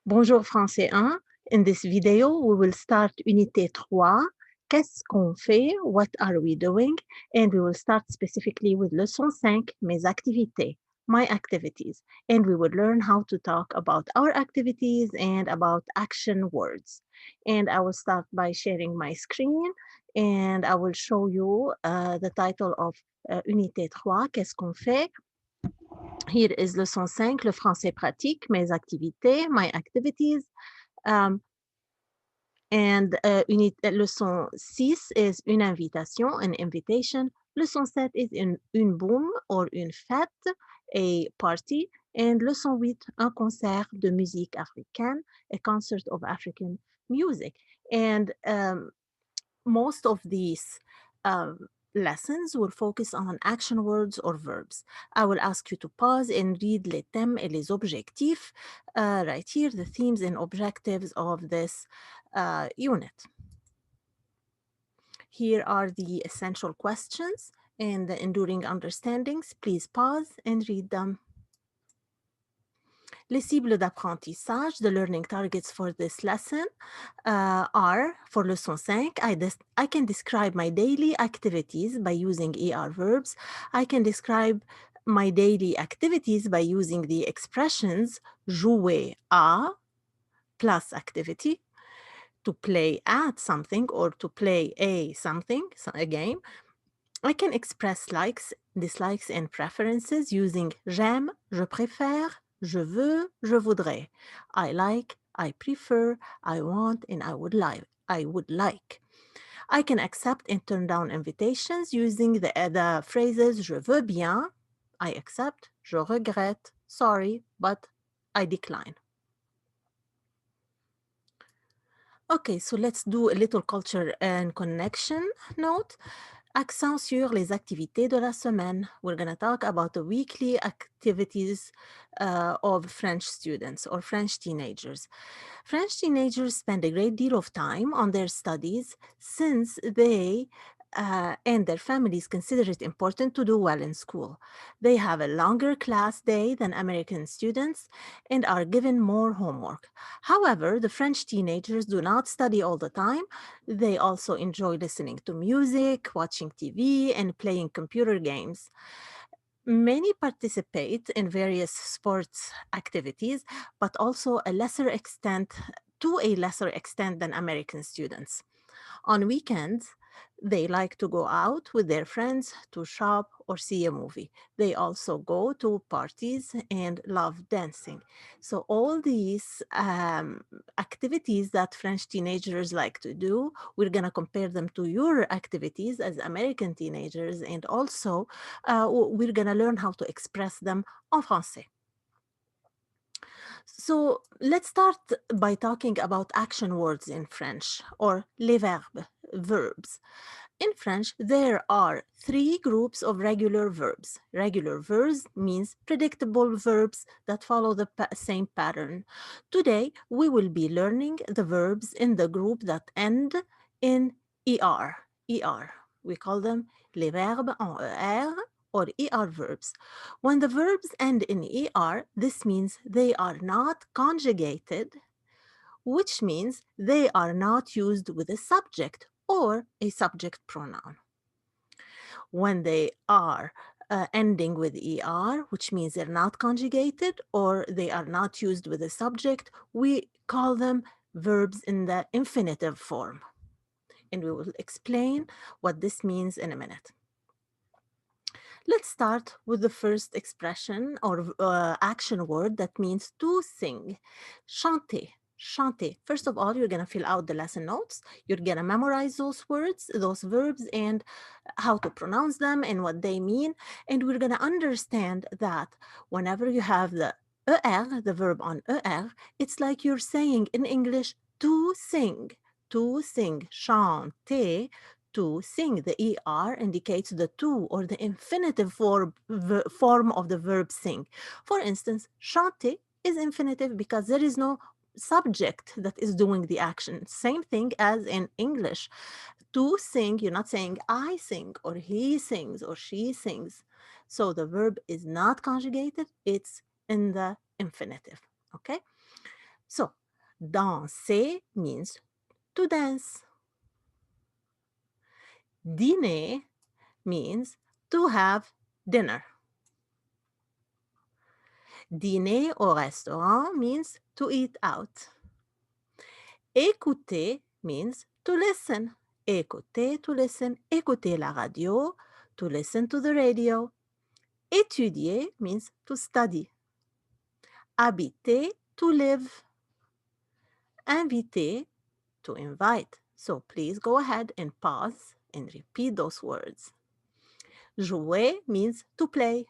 Bonjour Français 1. In this video, we will start Unité 3. Qu'est-ce qu'on fait? What are we doing? And we will start specifically with Leçon 5, Mes activités, my activities. And we will learn how to talk about our activities and about action words. And I will start by sharing my screen and I will show you the title of Unité 3, Qu'est-ce qu'on fait? Here is leçon 5, le français pratique, mes activités, my activities. Leçon 6 is une invitation, an invitation. Leçon 7 is une boum or une fête, a party. And leçon 8, un concert de musique africaine, a concert of African music. And most of these lessons will focus on action words or verbs. I will ask you to pause and read les thèmes et les objectifs. Right here, the themes and objectives of this unit. Here are the essential questions and the enduring understandings. Please pause and read them. Les cibles d'apprentissage, the learning targets for this lesson are, for leçon 5, I can describe my daily activities by using ER verbs. I can describe my daily activities by using the expressions jouer à plus activity, to play at something or to play a game. I can express likes, dislikes, and preferences using j'aime, je préfère, je veux, je voudrais. I like, I prefer, I want, and I would like. I can accept and turn down invitations using the phrases je veux bien, I accept, je regrette, sorry, but I decline. Okay, so let's do a little culture and connection note. Accent sur les activités de la semaine. We're going to talk about the weekly activities of French students or French teenagers. French teenagers spend a great deal of time on their studies since they and their families consider it important to do well in school. They have a longer class day than American students and are given more homework. However, the French teenagers do not study all the time. They also enjoy listening to music, watching TV, and playing computer games. Many participate in various sports activities, but also to a lesser extent than American students. On weekends, they like to go out with their friends to shop or see a movie. They also go to parties and love dancing. So all these activities that French teenagers like to do, we're going to compare them to your activities as American teenagers, and also we're going to learn how to express them en français. So let's start by talking about action words in French, or les verbes, verbs. In French, there are 3 groups of regular verbs. Regular verbs means predictable verbs that follow the same pattern. Today, we will be learning the verbs in the group that end in ER. ER. We call them les verbes en ER or ER verbs. When the verbs end in ER, this means they are not conjugated, which means they are not used with a subject or a subject pronoun. When they are ending with ER, which means they're not conjugated or they are not used with a subject, we call them verbs in the infinitive form. And we will explain what this means in a minute. Let's start with the first expression or action word that means to sing. Chanter. Chanter. First of all, you're going to fill out the lesson notes. You're going to memorize those words, those verbs, and how to pronounce them and what they mean. And we're going to understand that whenever you have the ER, the verb on ER, it's like you're saying in English, to sing. To sing. Chanter. To sing, the ER indicates the to or the infinitive form of the verb sing. For instance, chanter is infinitive because there is no subject that is doing the action. Same thing as in English. To sing, you're not saying I sing or he sings or she sings. So the verb is not conjugated, it's in the infinitive, okay? So, danser means to dance. Dîner means to have dinner. Dîner au restaurant means to eat out. Écouter means to listen. Écouter, to listen. Écouter la radio, to listen to the radio. Étudier means to study. Habiter, to live. Inviter, to invite. So please go ahead and pause and repeat those words. Jouer means to play.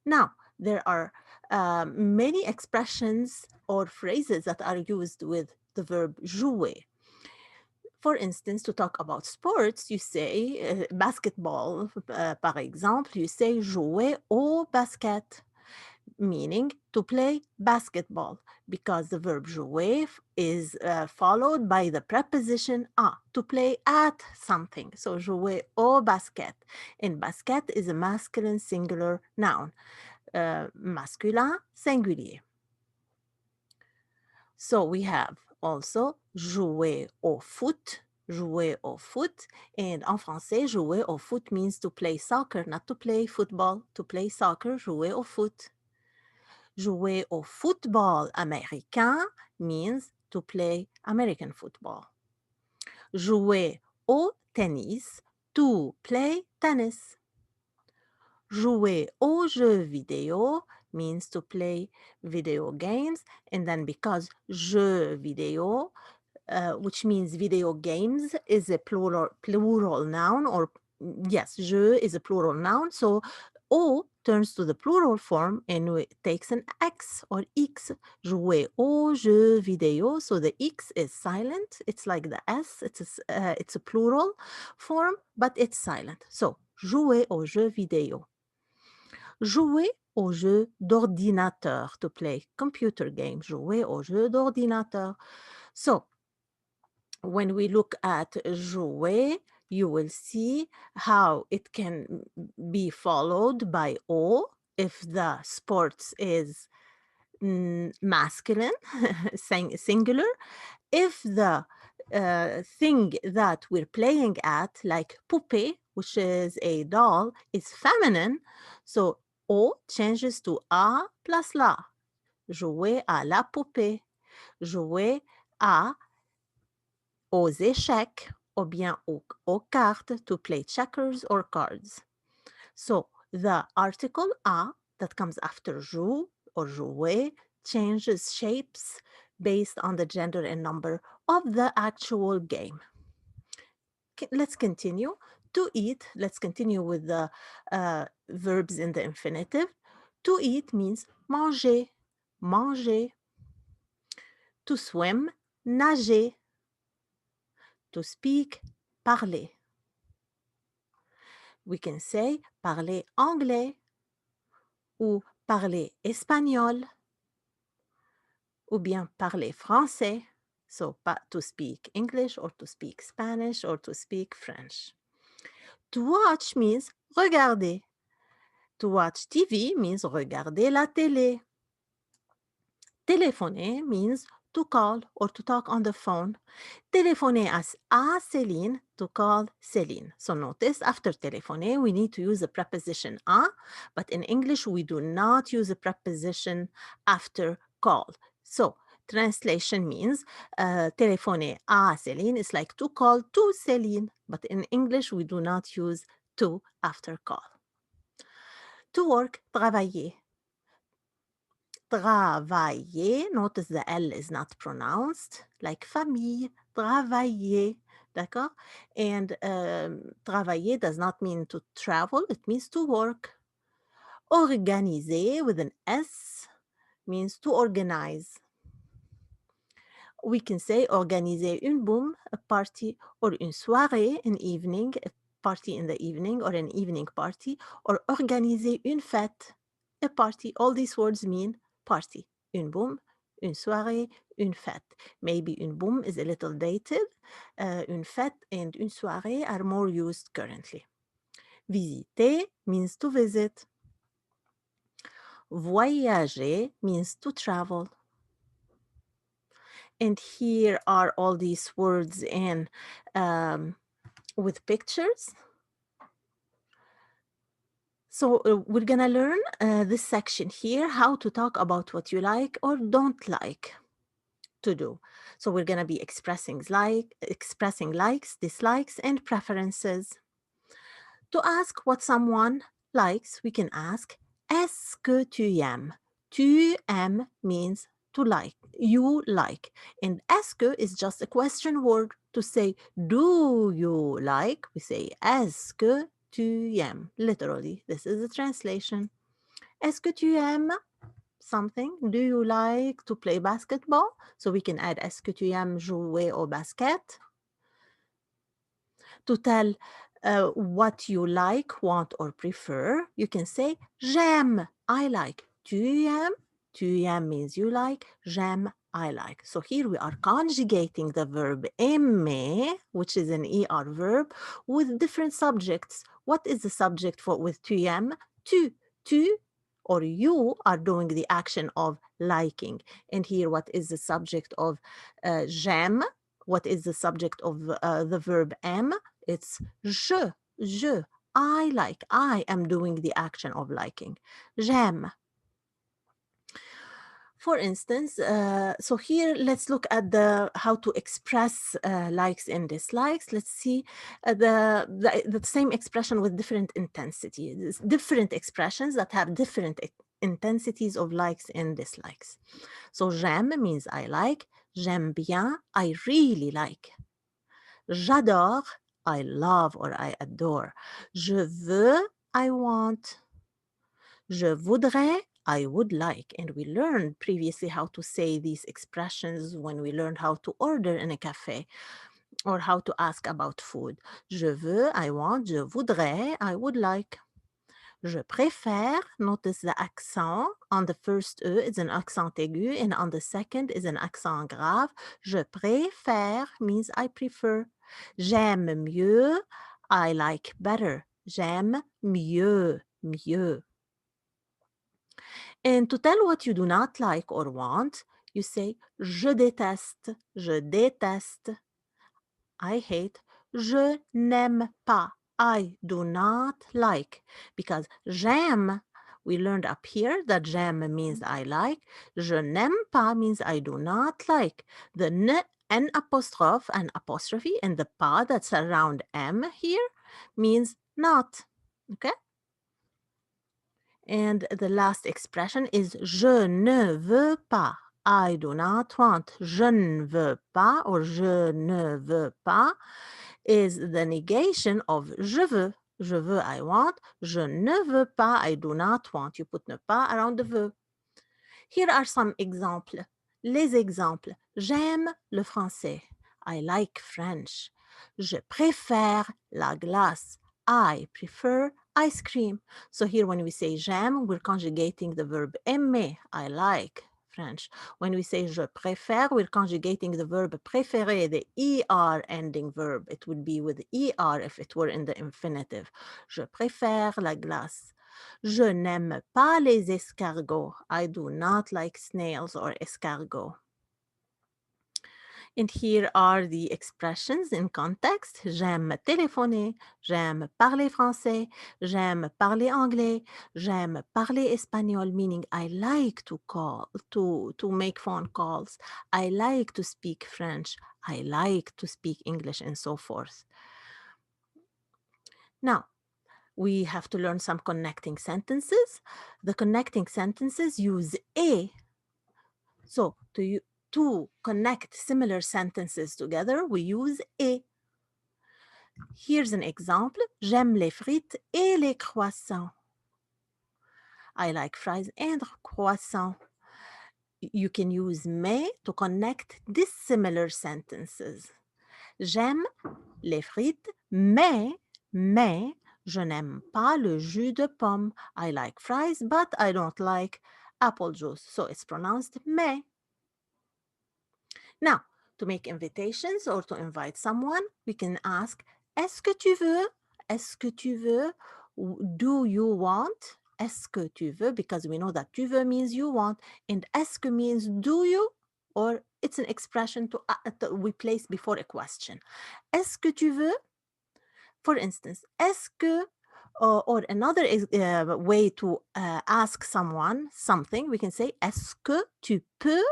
Now, there are many expressions or phrases that are used with the verb jouer. For instance, to talk about sports, you say basketball, par exemple, you say jouer au basket, meaning to play basketball, because the verb jouer is followed by the preposition à, to play at something. So jouer au basket. And basket is a masculine singular noun, masculin singulier. So we have also jouer au foot, jouer au foot. And en français, jouer au foot means to play soccer, not to play football, to play soccer, jouer au foot. Jouer au football américain means to play American football. Jouer au tennis, to play tennis. Jouer aux jeux vidéo means to play video games. And then because jeux vidéo, which means video games, is a plural noun, or yes, jeu is a plural noun. So O turns to the plural form and it takes an X or X. Jouer aux jeux vidéo. So the X is silent. It's like the S. It's a plural form, but it's silent. So jouer aux jeux vidéo. Jouer aux jeux d'ordinateur, to play computer games. Jouer aux jeux d'ordinateur. So when we look at jouer, you will see how it can be followed by O if the sports is masculine, singular. If the thing that we're playing at, like poupée, which is a doll, is feminine, so O changes to A plus la. Jouer à la poupée. Jouer aux échecs, ou bien aux cartes, to play checkers or cards. So the article a that comes after joue or jouer changes shapes based on the gender and number of the actual game. Let's continue. To eat, let's continue with the verbs in the infinitive. To eat means manger, manger. To swim, nager. To speak, parler. We can say parler anglais ou parler espagnol ou bien parler français. So to speak English or to speak Spanish or to speak French. To watch means regarder. To watch TV means regarder la télé. Téléphoner means to call or to talk on the phone. Téléphoner à Céline, to call Céline. So notice after téléphoner, we need to use the preposition à, but in English, we do not use a preposition after call. So translation means téléphoner à Céline is like to call to Céline, but in English, we do not use to after call. To work, travailler. Travailler, notice the L is not pronounced, like famille, travailler, d'accord? And travailler does not mean to travel, it means to work. Organiser with an S means to organize. We can say organiser une boum, a party, or une soirée, an evening, a party in the evening, or an evening party, or organiser une fête, a party. All these words mean party. Une boum, une soirée, une fête. Maybe une boum is a little dated. Une fête and une soirée are more used currently. Visiter means to visit. Voyager means to travel. And here are all these words in with pictures. So we're gonna learn this section here, how to talk about what you like or don't like to do. So we're gonna be expressing likes, dislikes, and preferences. To ask what someone likes, we can ask, est-ce que tu aimes? Tu aimes means to like, you like. And est-ce que is just a question word. To say, do you like? We say, est-ce que tu aimes? Literally, this is a translation. Est-ce que tu aimes something? Do you like to play basketball? So we can add, est-ce que tu aimes jouer au basket? To tell what you like, want, or prefer, you can say j'aime, I like. Tu aimes? Tu aimes means you like. J'aime, I like. So here we are conjugating the verb aimer, which is an ER verb, with different subjects. What is the subject for with tu aimes? Tu or you are doing the action of liking. And here, what is the subject of j'aime? What is the subject of the verb aime? It's je. I like. I am doing the action of liking. J'aime. For instance, so here let's look at how to express likes and dislikes. Let's see the same expression with different intensities, different expressions that have different intensities of likes and dislikes. So j'aime means I like. J'aime bien, I really like. J'adore, I love or I adore. Je veux, I want. Je voudrais, I would like. And we learned previously how to say these expressions when we learned how to order in a cafe or how to ask about food. Je veux, I want. Je voudrais, I would like. Je préfère, notice the accent on the first E is an accent aigu and on the second is an accent grave. Je préfère means I prefer. J'aime mieux, I like better. J'aime mieux, mieux. And to tell what you do not like or want, you say je déteste, je déteste. I hate. Je n'aime pas. I do not like. Because j'aime, we learned up here that j'aime means I like. Je n'aime pas means I do not like. The n apostrophe, an apostrophe, and the pas that's around m here means not. Okay? And the last expression is je ne veux pas. I do not want. Je ne veux pas or je ne veux pas is the negation of je veux. Je veux, I want. Je ne veux pas, I do not want. You put ne pas around the veux. Here are some examples. Les exemples. J'aime le français. I like French. Je préfère la glace. I prefer ice cream. So here when we say j'aime, we're conjugating the verb aimer. I like French. When we say je préfère, we're conjugating the verb préférer, the ER ending verb. It would be with ER if it were in the infinitive. Je préfère la glace. Je n'aime pas les escargots. I do not like snails or escargots. And here are the expressions in context. J'aime téléphoner, j'aime parler français, j'aime parler anglais, j'aime parler espagnol, meaning I like to call, to make phone calls. I like to speak French. I like to speak English and so forth. Now, we have to learn some connecting sentences. The connecting sentences use a. So to connect similar sentences together, we use a. Here's an example. J'aime les frites et les croissants. I like fries and croissants. You can use mais to connect dissimilar sentences. J'aime les frites, mais je n'aime pas le jus de pomme. I like fries, but I don't like apple juice. So it's pronounced mais. Now, to make invitations or to invite someone, we can ask, est-ce que tu veux? Est-ce que tu veux? Do you want? Est-ce que tu veux? Because we know that tu veux means you want, and est-ce que means do you? or it's an expression we place before a question. Est-ce que tu veux? For instance, est-ce que, or another way to ask someone something, we can say, est-ce que tu peux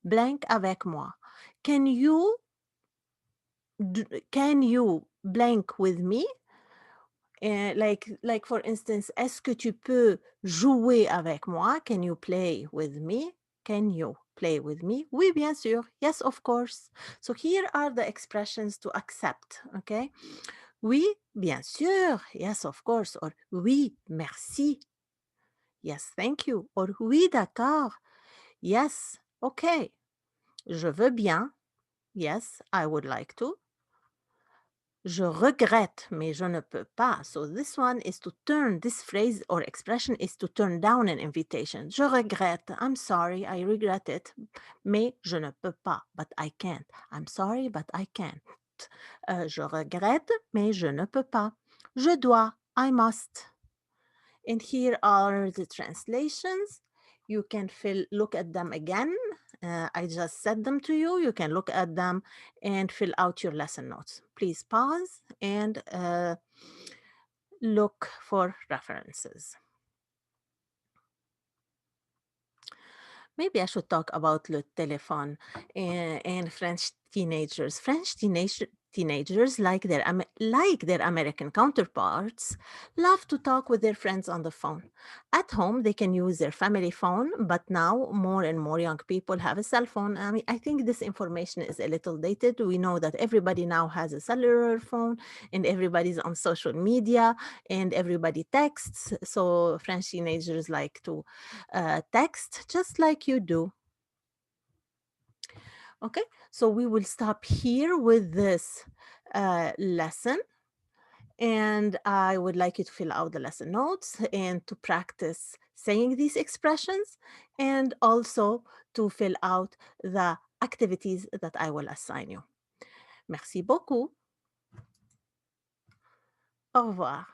blank avec moi? Can you blank with me? Like for instance, est-ce que tu peux jouer avec moi? Can you play with me? Can you play with me? Oui, bien sûr. Yes, of course. So here are the expressions to accept, okay? Oui, bien sûr. Yes, of course. Or oui, merci. Yes, thank you. Or oui, d'accord. Yes, okay. Je veux bien. Yes, I would like to. Je regrette, mais je ne peux pas. So this one is to turn, this phrase or expression is to turn down an invitation. Je regrette. I'm sorry, I regret it. Mais je ne peux pas, but I can't. I'm sorry, but I can't. Je regrette, mais je ne peux pas. Je dois. I must. And here are the translations. You can look at them again. I just said them to you. You can look at them and fill out your lesson notes. Please pause and look for references. Maybe I should talk about le téléphone and French teenagers. French teenagers, like their American counterparts, love to talk with their friends on the phone. At home, they can use their family phone, but now more and more young people have a cell phone. I mean, I think this information is a little dated. We know that everybody now has a cellular phone and everybody's on social media and everybody texts. So French teenagers like to text just like you do. Okay, so we will stop here with this lesson. And I would like you to fill out the lesson notes and to practice saying these expressions and also to fill out the activities that I will assign you. Merci beaucoup. Au revoir.